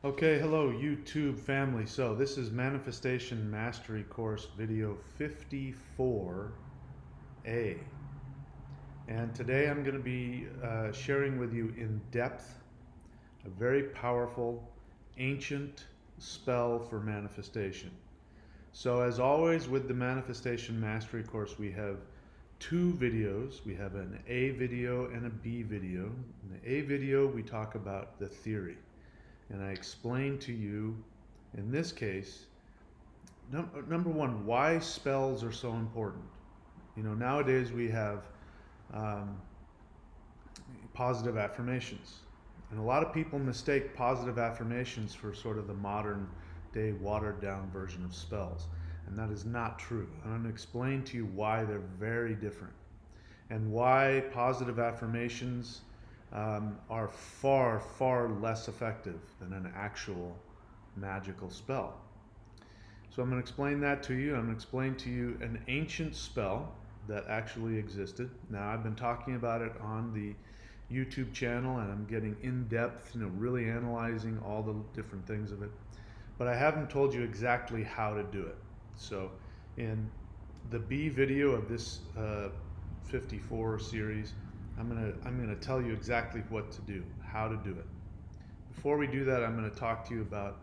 Okay, hello YouTube family. So this is Manifestation Mastery Course video 54A. And today I'm going to be sharing with you in depth a very powerful ancient spell for manifestation. So as always with the Manifestation Mastery Course, we have two videos. We have an A video and a B video. In the A video we talk about the theory. And I explain to you, in this case, number one, why spells are so important. You know, nowadays we have um, positive affirmations. And a lot of people mistake positive affirmations for sort of the modern day watered down version of spells. And that is not true. I'm going to explain to you why they're very different and why positive affirmations are far, far less effective than an actual magical spell. So I'm going to explain that to you. I'm going to explain to you an ancient spell that actually existed. Now, I've been talking about it on the YouTube channel, and I'm getting in depth, really analyzing all the different things of it. But I haven't told you exactly how to do it. So in the B video of this 54 series, I'm gonna tell you exactly what to do, how to do it. Before we do that, I'm gonna talk to you about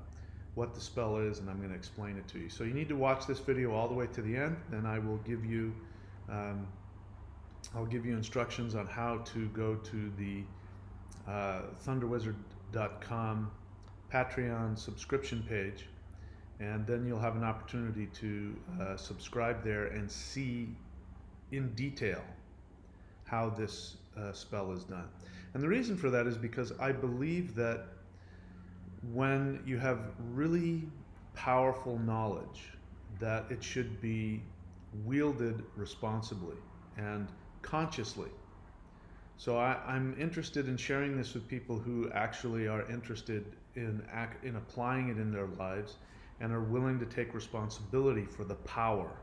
what the spell is, and I'm gonna explain it to you. So you need to watch this video all the way to the end, then I will give you I'll give you instructions on how to go to the thunderwizard.com Patreon subscription page, and then you'll have an opportunity to subscribe there and see in detail how this spell is done. And the reason for that is because I believe that when you have really powerful knowledge, that it should be wielded responsibly and consciously. So I'm interested in sharing this with people who actually are interested in applying it in their lives and are willing to take responsibility for the power.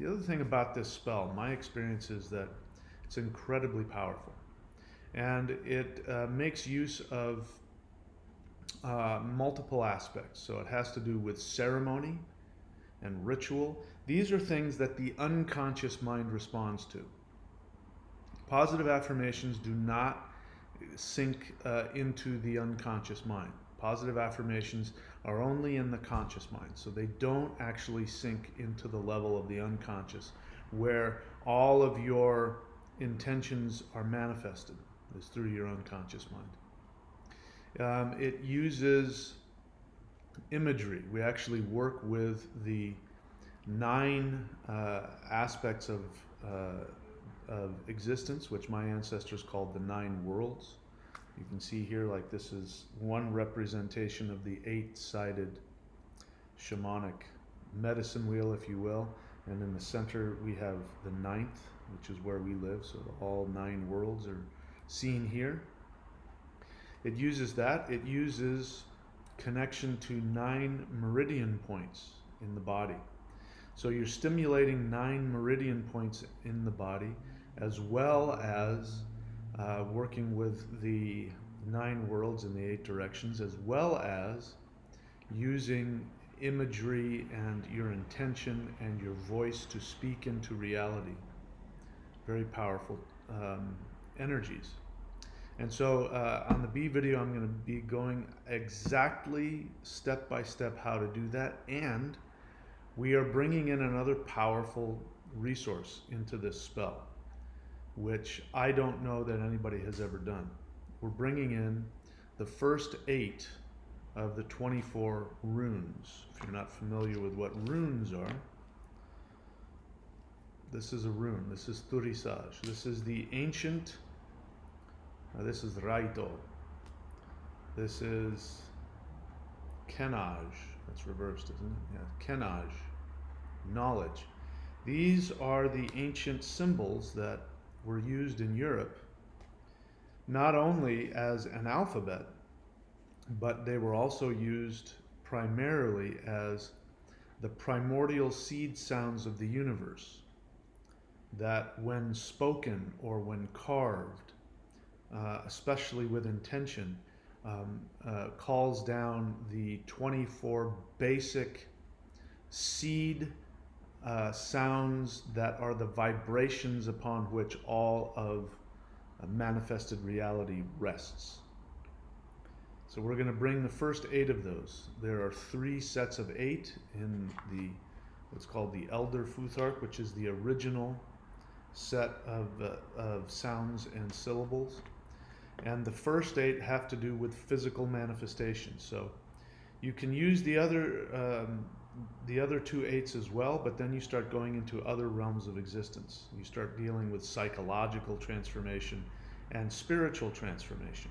The other thing about this spell, my experience is that it's incredibly powerful, and it makes use of multiple aspects. So it has to do with ceremony and ritual. These are things that the unconscious mind responds to. Positive affirmations do not sink into the unconscious mind. Positive affirmations are only in the conscious mind, so they don't actually sink into the level of the unconscious, where all of your intentions are manifested, is through your unconscious mind. It uses imagery. We actually work with the 9 aspects of existence, which my ancestors called the 9 worlds. You can see here, like, this is one representation of the 8-sided shamanic medicine wheel, if you will. And in the center we have the 9th, which is where we live. So all 9 worlds are seen here. It uses that. It uses connection to 9 meridian points in the body. So you're stimulating 9 meridian points in the body, as well as working with the 9 worlds in the 8 directions, as well as using imagery and your intention and your voice to speak into reality. Very powerful energies. And so on the B video, I'm going to be going exactly step by step how to do that, and we are bringing in another powerful resource into this spell, which I don't know that anybody has ever done. We're bringing in the first 8 of the 24 runes. If you're not familiar with what runes are, this is a rune. This is Turisaj. This is the ancient, this is Raito. This is Kenaj. That's reversed, isn't it? Yeah, Kenaj, knowledge. These are the ancient symbols that were used in Europe, not only as an alphabet, but they were also used primarily as the primordial seed sounds of the universe, that when spoken or when carved, especially with intention, calls down the 24 basic seed sounds that are the vibrations upon which all of manifested reality rests. So we're going to bring the first 8 of those. There are 3 sets of 8 in the what's called the Elder Futhark, which is the original set of sounds and syllables. And the first 8 have to do with physical manifestations. So you can use the other 2 8s as well, but then you start going into other realms of existence. You start dealing with psychological transformation and spiritual transformation.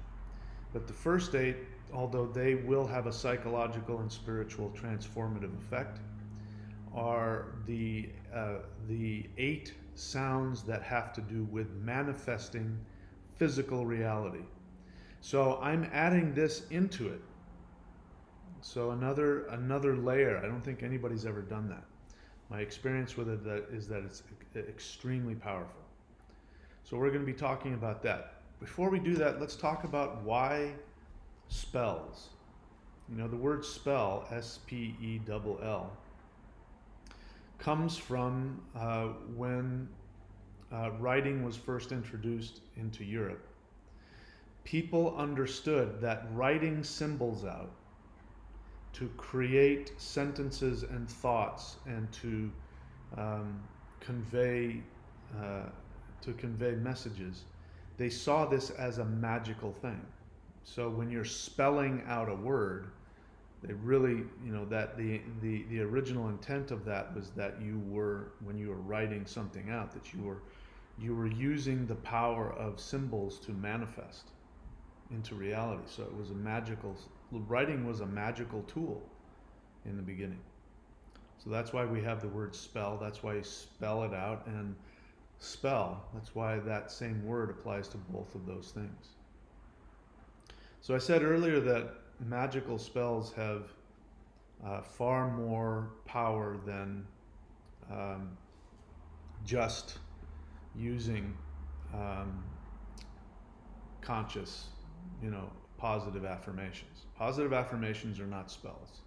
But the first 8, although they will have a psychological and spiritual transformative effect, are the 8 sounds that have to do with manifesting physical reality. So I'm adding this into it. So another layer. I don't think anybody's ever done that. My experience with it is that it's extremely powerful. So we're going to be talking about that. Before we do that, let's talk about why spells. You know, the word spell, S-P-E-L-L, comes from when writing was first introduced into Europe. People understood that writing symbols out to create sentences and thoughts and to convey messages, they saw this as a magical thing. So when you're spelling out a word, they really, that the original intent of that was that when you were writing something out, that you were using the power of symbols to manifest into reality. So it was writing was a magical tool in the beginning. So that's why we have the word spell. That's why you spell it out, and spell, that's why that same word applies to both of those things. So I said earlier that magical spells have far more power than just using conscious, positive affirmations. Positive affirmations are not spells.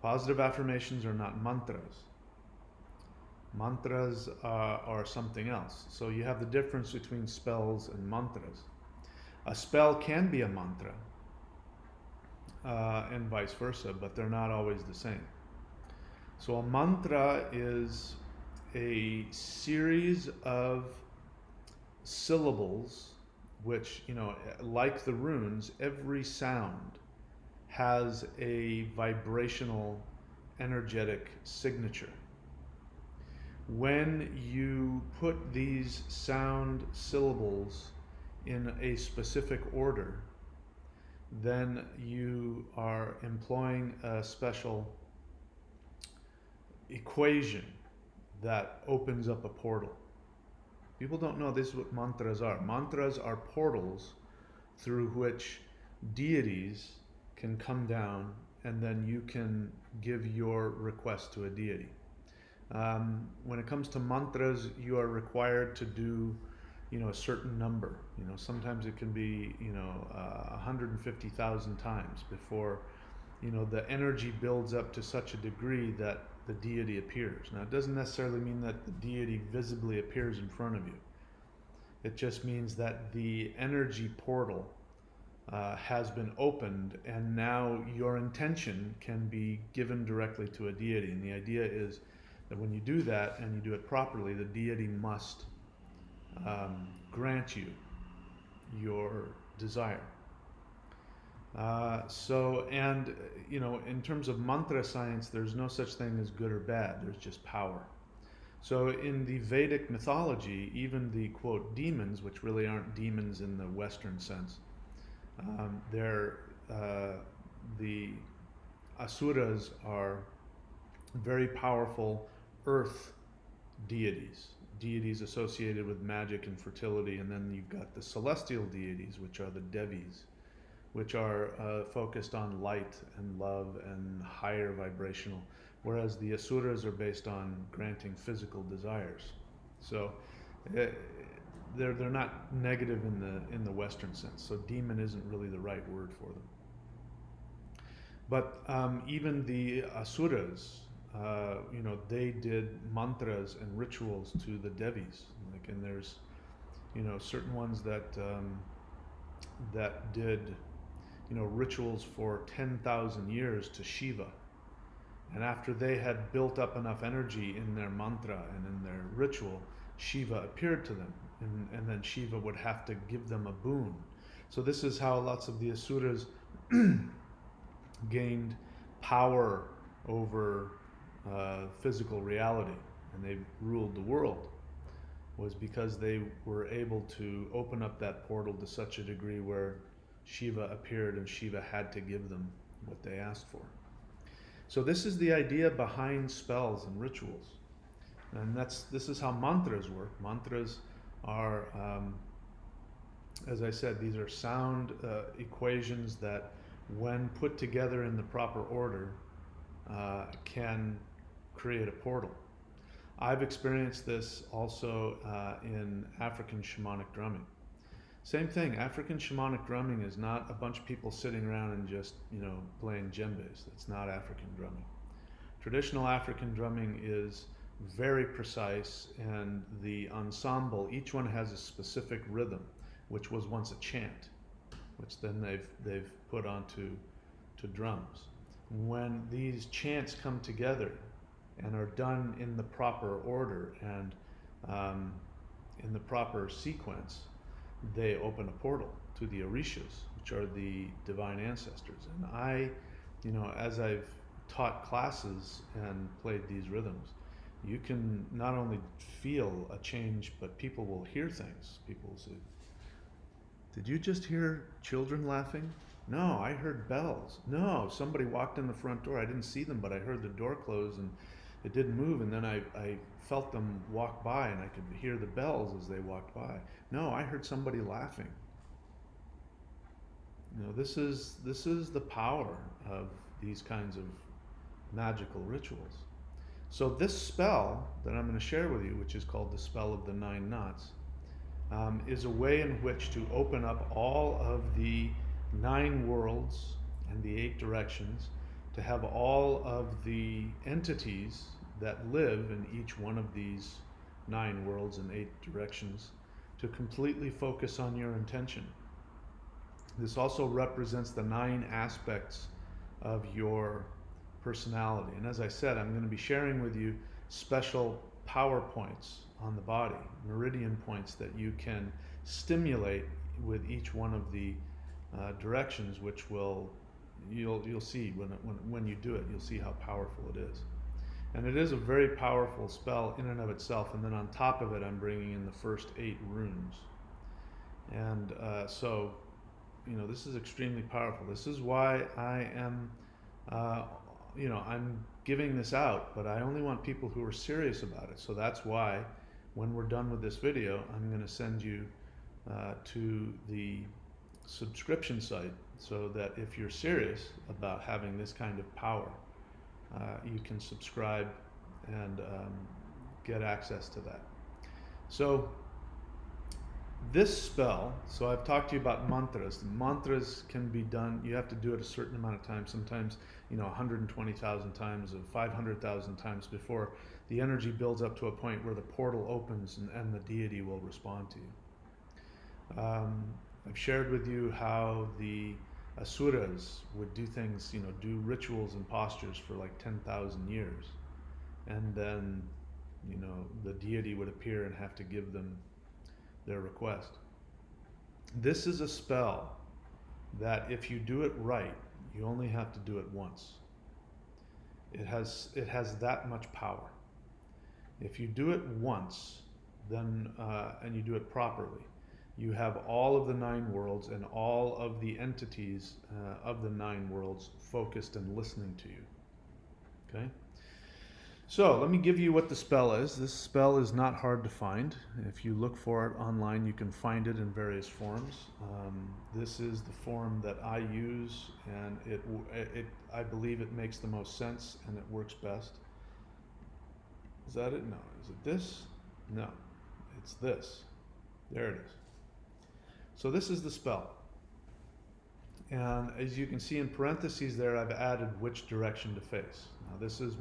Positive affirmations are not mantras. Mantras are something else. So you have the difference between spells and mantras. A spell can be a mantra, and vice versa, but they're not always the same. So a mantra is a series of syllables which, like the runes, every sound has a vibrational, energetic signature. When you put these sound syllables in a specific order, then you are employing a special equation that opens up a portal. People don't know this is what mantras are. Mantras are portals through which deities can come down, and then you can give your request to a deity. When it comes to mantras, you are required to do, a certain number. Sometimes it can be, 150,000 times before, the energy builds up to such a degree that the deity appears. Now, it doesn't necessarily mean that the deity visibly appears in front of you. It just means that the energy portal has been opened, and now your intention can be given directly to a deity. And the idea is that when you do that and you do it properly, the deity must grant you your desire. In terms of mantra science, there's no such thing as good or bad. There's just power. So in the Vedic mythology, even the, quote, demons, which really aren't demons in the Western sense, the asuras are very powerful earth deities associated with magic and fertility. And then you've got the celestial deities, which are the devis, which are focused on light and love and higher vibrational, whereas the asuras are based on granting physical desires. So they're not negative in the Western sense. So demon isn't really the right word for them. But even the asuras, they did mantras and rituals to the devis. Like, and there's, certain ones that did, rituals for 10,000 years to Shiva. And after they had built up enough energy in their mantra and in their ritual, Shiva appeared to them. And then Shiva would have to give them a boon. So this is how lots of the asuras gained power over physical reality, and they ruled the world, was because they were able to open up that portal to such a degree where Shiva appeared and Shiva had to give them what they asked for. So this is the idea behind spells and rituals. And this is how mantras work. Mantras are, as I said, these are sound equations that, when put together in the proper order, can create a portal. I've experienced this also in African shamanic drumming. Same thing, African shamanic drumming is not a bunch of people sitting around and just, playing djembes. That's not African drumming. Traditional African drumming is very precise, and the ensemble, each one has a specific rhythm, which was once a chant, which then they've put onto drums. When these chants come together and are done in the proper order and in the proper sequence, they open a portal to the orishas, which are the divine ancestors. And I, as I've taught classes and played these rhythms, you can not only feel a change, but people will hear things. People will say, "Did you just hear children laughing?" "No, I heard bells." "No, somebody walked in the front door. I didn't see them, but I heard the door close and it didn't move, and then I felt them walk by and I could hear the bells as they walked by." "No, I heard somebody laughing." This is the power of these kinds of magical rituals. So this spell that I'm going to share with you, which is called the spell of the 9 knots, is a way in which to open up all of the 9 worlds and the 8 directions, to have all of the entities that live in each one of these 9 worlds and 8 directions to completely focus on your intention. This also represents the 9 aspects of your personality. And as I said, I'm going to be sharing with you special power points on the body, meridian points that you can stimulate with each one of the directions, which you'll see when you do it. You'll see how powerful it is. And it is a very powerful spell in and of itself. And then on top of it, I'm bringing in the first 8 runes. And so, this is extremely powerful. This is why I am, I'm giving this out, but I only want people who are serious about it. So that's why when we're done with this video, I'm going to send you to the subscription site, so that if you're serious about having this kind of power, you can subscribe and get access to that. So this spell, so I've talked to you about mantras. The mantras can be done, you have to do it a certain amount of time, sometimes 120,000 times or 500,000 times before the energy builds up to a point where the portal opens and the deity will respond to you. I've shared with you how the asuras would do things, do rituals and postures for like 10,000 years, and then the deity would appear and have to give them their request. This is a spell that if you do it right, you only have to do it once. It has that much power. If you do it once, then and you do it properly, you have all of the 9 worlds and all of the entities of the 9 worlds focused and listening to you. Okay? So let me give you what the spell is. This spell is not hard to find. If you look for it online, you can find it in various forms. This is the form that I use, and I believe it makes the most sense and it works best. Is that it? No. Is it this? No. It's this. There it is. So this is the spell. And as you can see in parentheses there, I've added which direction to face. Now this is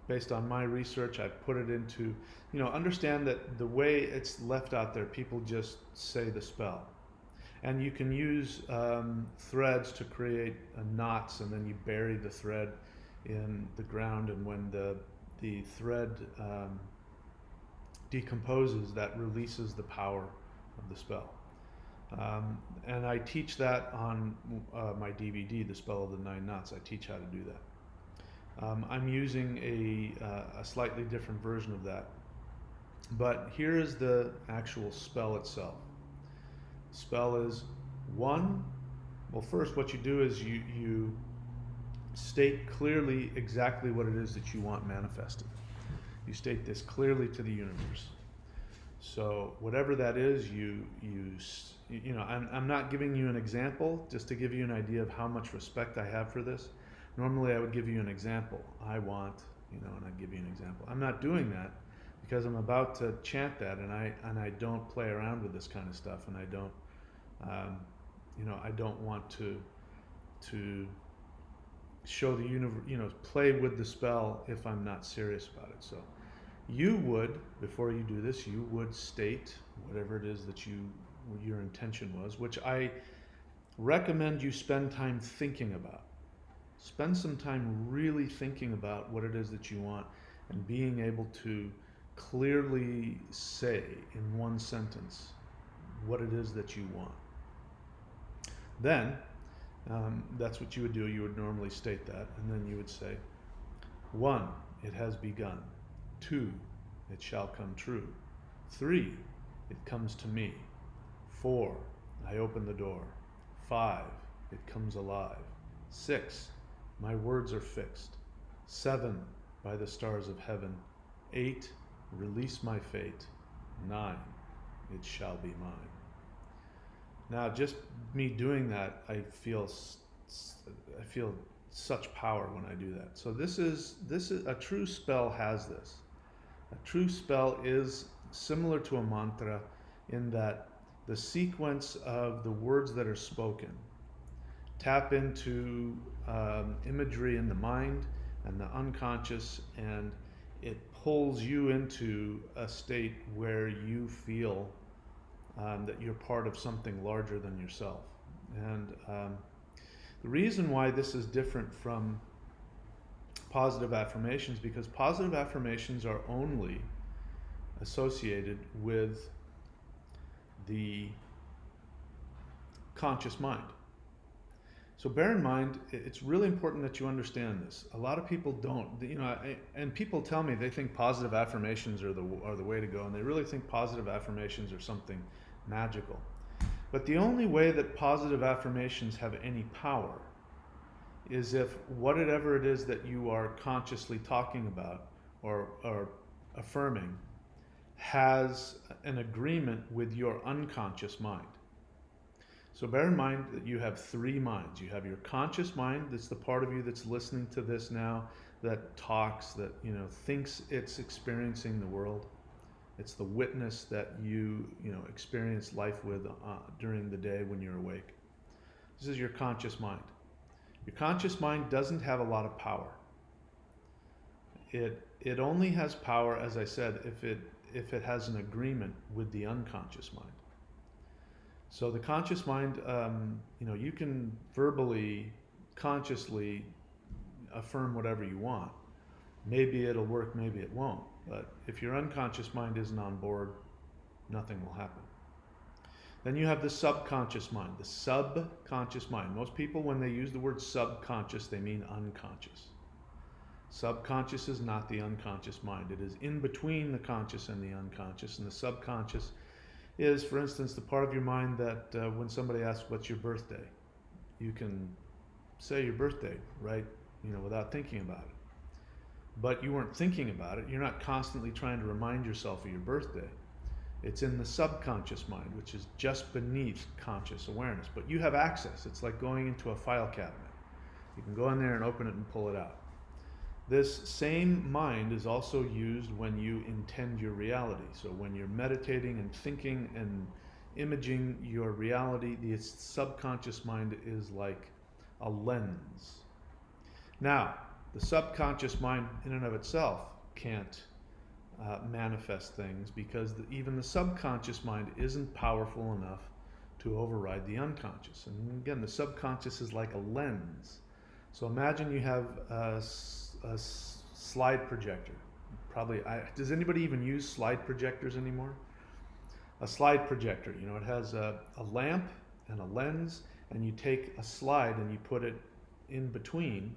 based on my research, I've put it into, understand that the way it's left out there, people just say the spell. And you can use threads to create knots, and then you bury the thread in the ground, and when the thread decomposes, that releases the power of the spell. And I teach that on my DVD, The Spell of the Nine Knots. I teach how to do that. I'm using a slightly different version of that. But here is the actual spell itself. The spell is one. Well, first what you do is you state clearly exactly what it is that you want manifested. You state this clearly to the universe. So whatever that is, I'm not giving you an example, just to give you an idea of how much respect I have for this. Normally I would give you an example. I want, and I give you an example. I'm not doing that because I'm about to chant that, and I don't play around with this kind of stuff, and I don't, I don't want to show the universe, play with the spell if I'm not serious about it. So you would, before you do this, you would state whatever it is that your intention was, which I recommend you spend time thinking about. Spend some time really thinking about what it is that you want, and being able to clearly say in one sentence what it is that you want. Then, that's what you would do. You would normally state that, and then you would say, 1, it has begun. 2, it shall come true. 3, it comes to me. 4, I open the door. 5, it comes alive. 6, my words are fixed. 7, by the stars of heaven. 8, release my fate. 9, it shall be mine. Now, just me doing that, I feel such power when I do that. So this is a true spell has this. A true spell is similar to a mantra in that the sequence of the words that are spoken tap into imagery in the mind and the unconscious, and it pulls you into a state where you feel that you're part of something larger than yourself. And the reason why this is different from positive affirmations, because positive affirmations are only associated with the conscious mind. So bear in mind, it's really important that you understand this. A lot of people don't, and people tell me they think positive affirmations are the way to go, and they really think positive affirmations are something magical. But the only way that positive affirmations have any power is if whatever it is that you are consciously talking about or affirming has an agreement with your unconscious mind. So bear in mind that you have 3 minds. You have your conscious mind, that's the part of you that's listening to this now, that talks, that thinks it's experiencing the world. It's the witness that you experience life with during the day when you're awake. This is your conscious mind. Your conscious mind doesn't have a lot of power. It only has power, as I said, if it has an agreement with the unconscious mind. So the conscious mind, you can verbally, consciously affirm whatever you want. Maybe it'll work, maybe it won't. But if your unconscious mind isn't on board, nothing will happen. Then you have the subconscious mind. The subconscious mind. Most people, when they use the word subconscious, they mean unconscious. Subconscious is not the unconscious mind. It is in between the conscious and the unconscious. And the subconscious is, for instance, the part of your mind that when somebody asks, what's your birthday? You can say your birthday, right? Without thinking about it. But you weren't thinking about it. You're not constantly trying to remind yourself of your birthday. It's in the subconscious mind, which is just beneath conscious awareness. But you have access. It's like going into a file cabinet. You can go in there and open it and pull it out. This same mind is also used when you intend your reality. So when you're meditating and thinking and imaging your reality, the subconscious mind is like a lens. Now, the subconscious mind in and of itself can't manifest things because even the subconscious mind isn't powerful enough to override the unconscious. And again, the subconscious is like a lens. So imagine you have a slide projector. Does anybody even use slide projectors anymore? A slide projector, it has a lamp and a lens, and you take a slide and you put it in between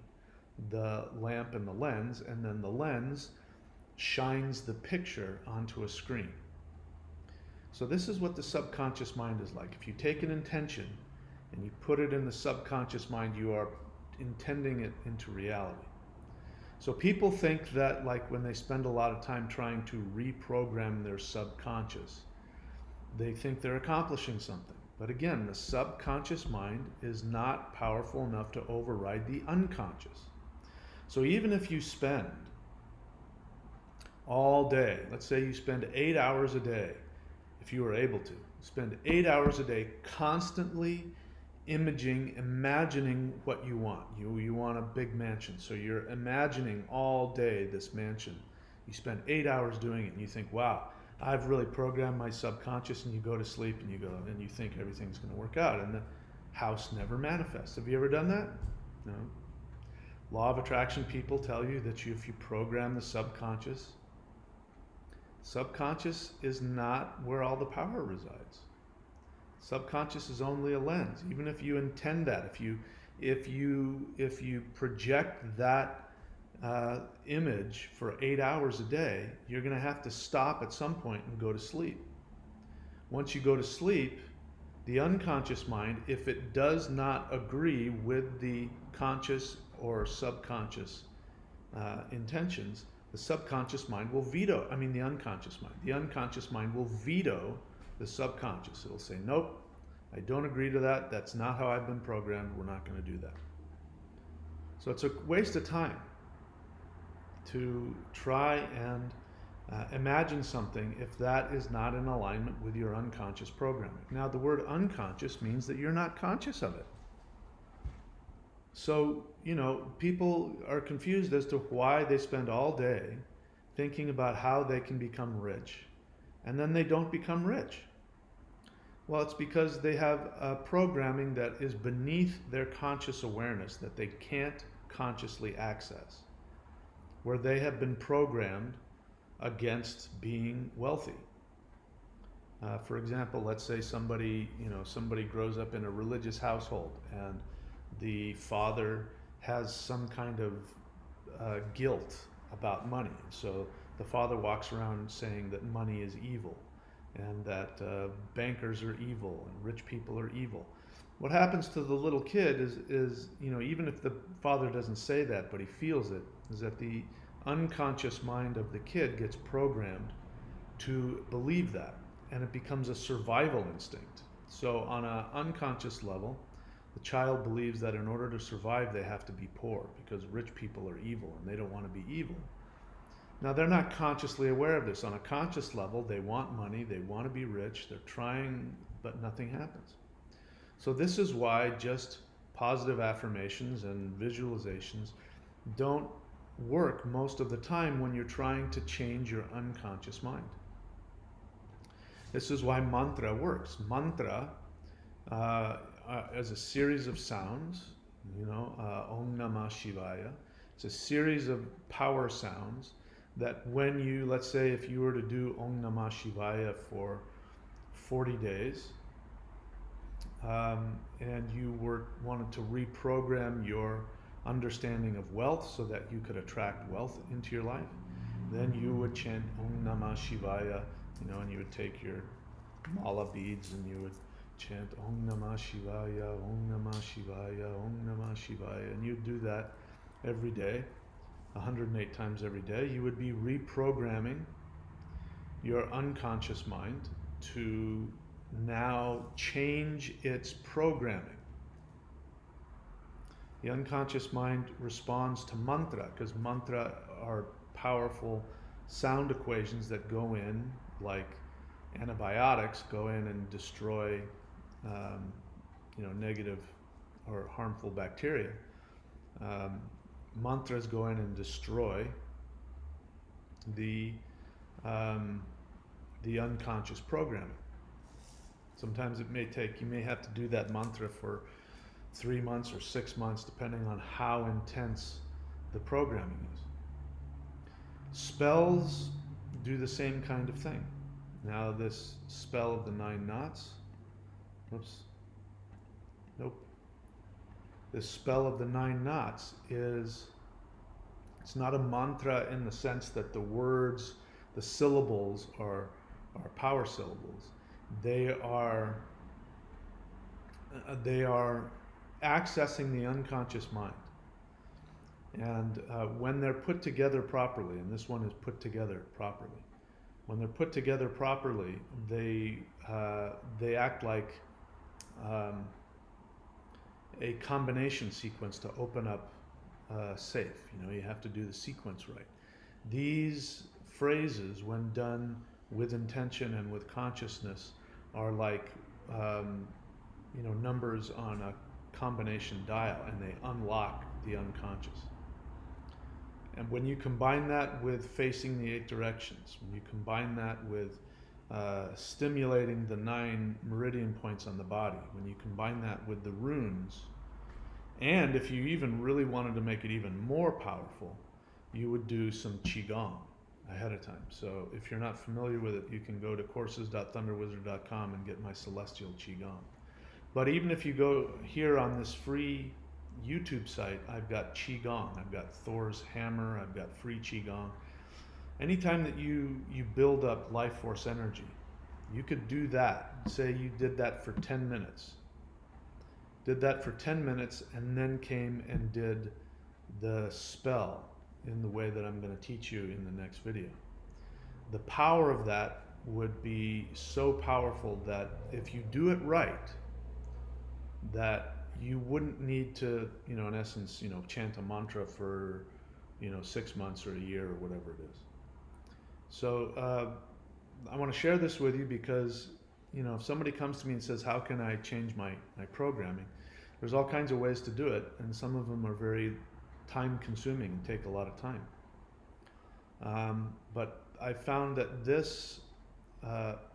the lamp and the lens, and then the lens shines the picture onto a screen. So this is what the subconscious mind is like. If you take an intention and you put it in the subconscious mind, you are intending it into reality. So people think that, like, when they spend a lot of time trying to reprogram their subconscious, they think they're accomplishing something. But again, the subconscious mind is not powerful enough to override the unconscious. So even if you spend all day, let's say you spend 8 hours a day, if you were able to, spend 8 hours a day constantly imagining what you want. You want a big mansion, so you're imagining all day this mansion. You spend 8 hours doing it, and you think, wow, I've really programmed my subconscious, and you go to sleep, and you think everything's going to work out, and the house never manifests. Have you ever done that? No. Law of attraction people tell you that if you program the subconscious is not where all the power resides. Subconscious is only a lens. Even if you intend that, if you project that image for 8 hours a day, you're going to have to stop at some point and go to sleep. Once you go to sleep, the unconscious mind, if it does not agree with the conscious or subconscious intentions, the subconscious mind will the unconscious mind. The unconscious mind will veto the subconscious. It'll say, nope, I don't agree to that. That's not how I've been programmed. We're not going to do that. So it's a waste of time to try and imagine something if that is not in alignment with your unconscious programming. Now, the word unconscious means that you're not conscious of it. So, people are confused as to why they spend all day thinking about how they can become rich, and then they don't become rich. Well, it's because they have a programming that is beneath their conscious awareness that they can't consciously access, where they have been programmed against being wealthy. For example, let's say somebody grows up in a religious household, and the father has some kind of guilt about money. So the father walks around saying that money is evil, and that bankers are evil and rich people are evil. What happens to the little kid is even if the father doesn't say that, but he feels it, is that the unconscious mind of the kid gets programmed to believe that, and it becomes a survival instinct. So on an unconscious level, the child believes that in order to survive, they have to be poor because rich people are evil and they don't want to be evil. Now, they're not consciously aware of this. On a conscious level, they want money, they want to be rich, they're trying, but nothing happens. So this is why just positive affirmations and visualizations don't work most of the time when you're trying to change your unconscious mind. This is why mantra works. Mantra as a series of sounds, Om Namah Shivaya. It's a series of power sounds that when you, let's say if you were to do Om Namah Shivaya for 40 days, and you wanted to reprogram your understanding of wealth so that you could attract wealth into your life, then you would chant Om Namah Shivaya, and you would take your mala beads and you would chant Om Namah Shivaya, Om Namah Shivaya, Om Namah Shivaya, and you'd do that every day, 108 times every day. You would be reprogramming your unconscious mind to now change its programming. The unconscious mind responds to mantra, because mantra are powerful sound equations that go in, like antibiotics, go in and destroy negative or harmful bacteria. Mantras go in and destroy the unconscious programming. Sometimes it may take, you may have to do that mantra for 3 months or 6 months, depending on how intense the programming is. Spells do the same kind of thing. Now this spell of the 9 knots, this spell of the 9 knots it's not a mantra in the sense that the words, the syllables are power syllables. They are accessing the unconscious mind. And when they're put together properly, and this one is put together properly, when they're put together properly, they act like a combination sequence to open up a safe. You have to do the sequence right. These phrases, when done with intention and with consciousness, are like numbers on a combination dial, and they unlock the unconscious. And when you combine that with facing the 8 directions, when you combine that with stimulating the 9 meridian points on the body, when you combine that with the runes, and if you even really wanted to make it even more powerful, you would do some qigong ahead of time. So if you're not familiar with it, you can go to courses.thunderwizard.com and get my celestial qigong. But even if you go here on this free YouTube site, I've got qigong, I've got Thor's hammer, I've got free qigong. Anytime that you build up life force energy, you could do that. Say you did that for 10 minutes. Did that for 10 minutes and then came and did the spell in the way that I'm going to teach you in the next video. The power of that would be so powerful that if you do it right, that you wouldn't need to, in essence, chant a mantra for, 6 months or a year or whatever it is. So I want to share this with you because, if somebody comes to me and says, how can I change my programming? There's all kinds of ways to do it, and some of them are very time consuming and take a lot of time. But I found that this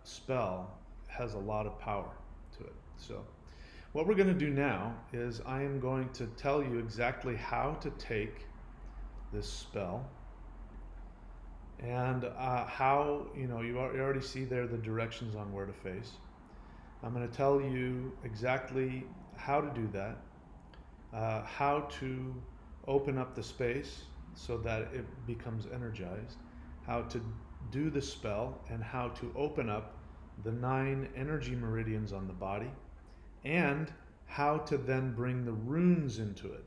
spell has a lot of power to it. So what we're going to do now is I am going to tell you exactly how to take this spell, and how, you already see there the directions on where to face. I'm going to tell you exactly how to do that, how to open up the space so that it becomes energized, how to do the spell, and how to open up the 9 energy meridians on the body, and how to then bring the runes into it.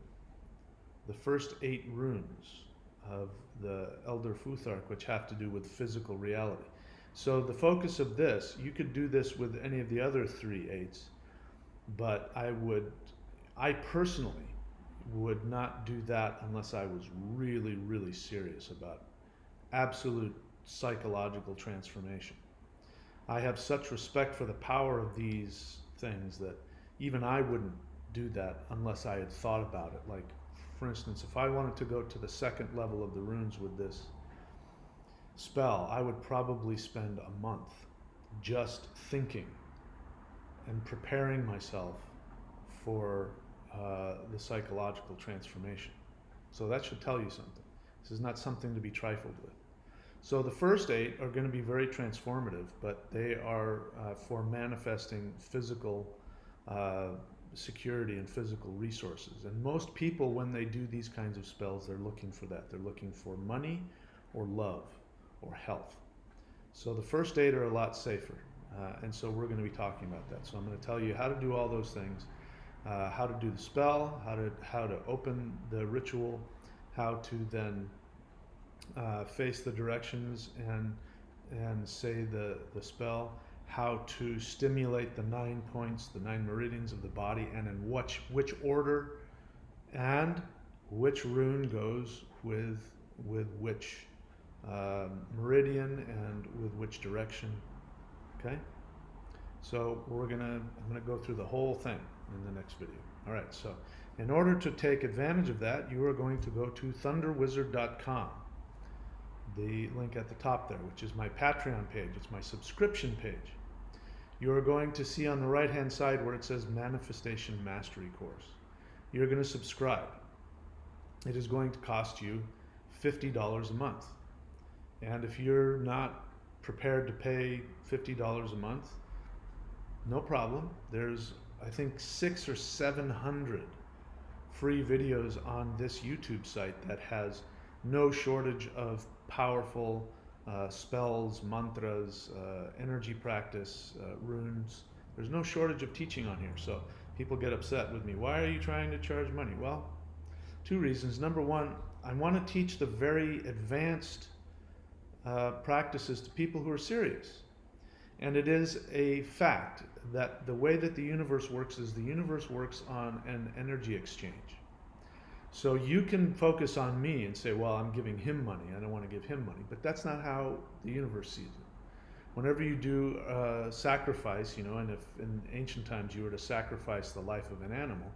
The first 8 runes of the Elder Futhark, which have to do with physical reality. So the focus of this, you could do this with any of the other 3 8s, but I personally would not do that unless I was really, really serious about absolute psychological transformation. I have such respect for the power of these things that even I wouldn't do that unless I had thought about it. Like, for instance, if I wanted to go to the 2nd level of the runes with this spell, I would probably spend a month just thinking and preparing myself for the psychological transformation. So that should tell you something. This is not something to be trifled with. So the first 8 are going to be very transformative, but they are for manifesting physical security and physical resources. And most people, when they do these kinds of spells, they're looking for that. They're looking for money or love or health. So the first 8 are a lot safer. And so we're going to be talking about that. So I'm going to tell you how to do all those things, how to do the spell, how to open the ritual, how to then face the directions and say the spell, how to stimulate the 9 points, the 9 meridians of the body, and in which order and which rune goes with which meridian and with which direction. Okay, so I'm gonna go through the whole thing in the next video. All right, so in order to take advantage of that, you are going to go to thunderwizard.com, the link at the top there, which is my Patreon page. It's my subscription page. You are going to see on the right hand side where it says Manifestation Mastery Course. You're going to subscribe. It is going to cost you $50 a month. And if you're not prepared to pay $50 a month, no problem. There's, I think, 600 or 700 free videos on this YouTube site that has no shortage of powerful spells, mantras, energy practice, runes. There's no shortage of teaching on here. So people get upset with me. Why are you trying to charge money? Well, two reasons. Number one, I want to teach the very advanced practices to people who are serious. And it is a fact that the way that the universe works is the universe works on an energy exchange. So you can focus on me and say, well, I'm giving him money. I don't want to give him money. But that's not how the universe sees it. Whenever you do sacrifice, and if in ancient times you were to sacrifice the life of an animal,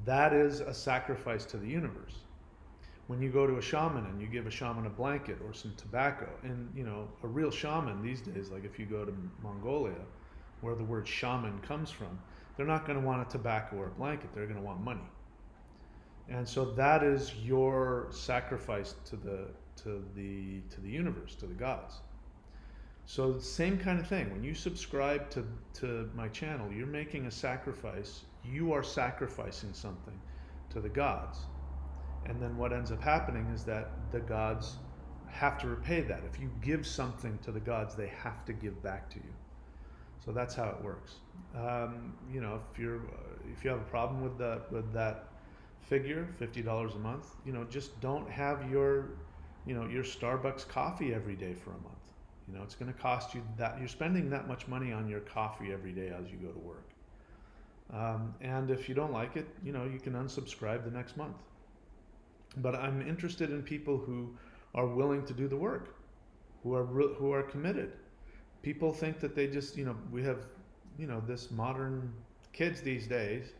that is a sacrifice to the universe. When you go to a shaman and you give a shaman a blanket or some tobacco, and a real shaman these days, like if you go to Mongolia, where the word shaman comes from, they're not going to want a tobacco or a blanket. They're going to want money. And so that is your sacrifice to the universe, to the gods. So the same kind of thing. When you subscribe to my channel, you're making a sacrifice. You are sacrificing something to the gods. And then what ends up happening is that the gods have to repay that. If you give something to the gods, they have to give back to you. So that's how it works. If you have a problem with that figure, $50 a month, just don't have your Starbucks coffee every day for a month. It's going to cost you that. You're spending that much money on your coffee every day as you go to work. And if you don't like it, you can unsubscribe the next month. But I'm interested in people who are willing to do the work, who are committed. People think that they just, we have, this modern kids these days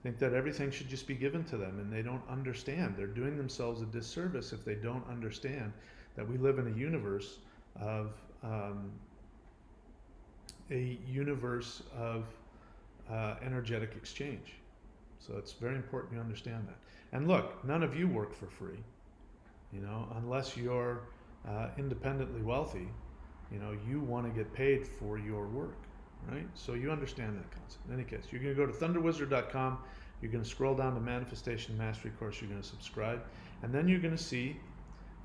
think that everything should just be given to them, and they don't understand. They're doing themselves a disservice if they don't understand that we live in a universe of energetic exchange. So it's very important you understand that. And look, none of you work for free, unless you're independently wealthy. You want to get paid for your work, right? So you understand that concept. In any case, you're going to go to thunderwizard.com. You're going to scroll down to Manifestation Mastery Course. You're going to subscribe, and then you're going to see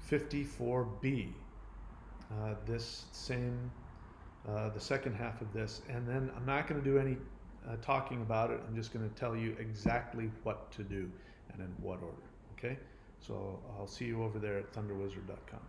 54B. The second half of this, and then I'm not going to do any talking about it. I'm just going to tell you exactly what to do and in what order. Okay, so I'll see you over there at thunderwizard.com.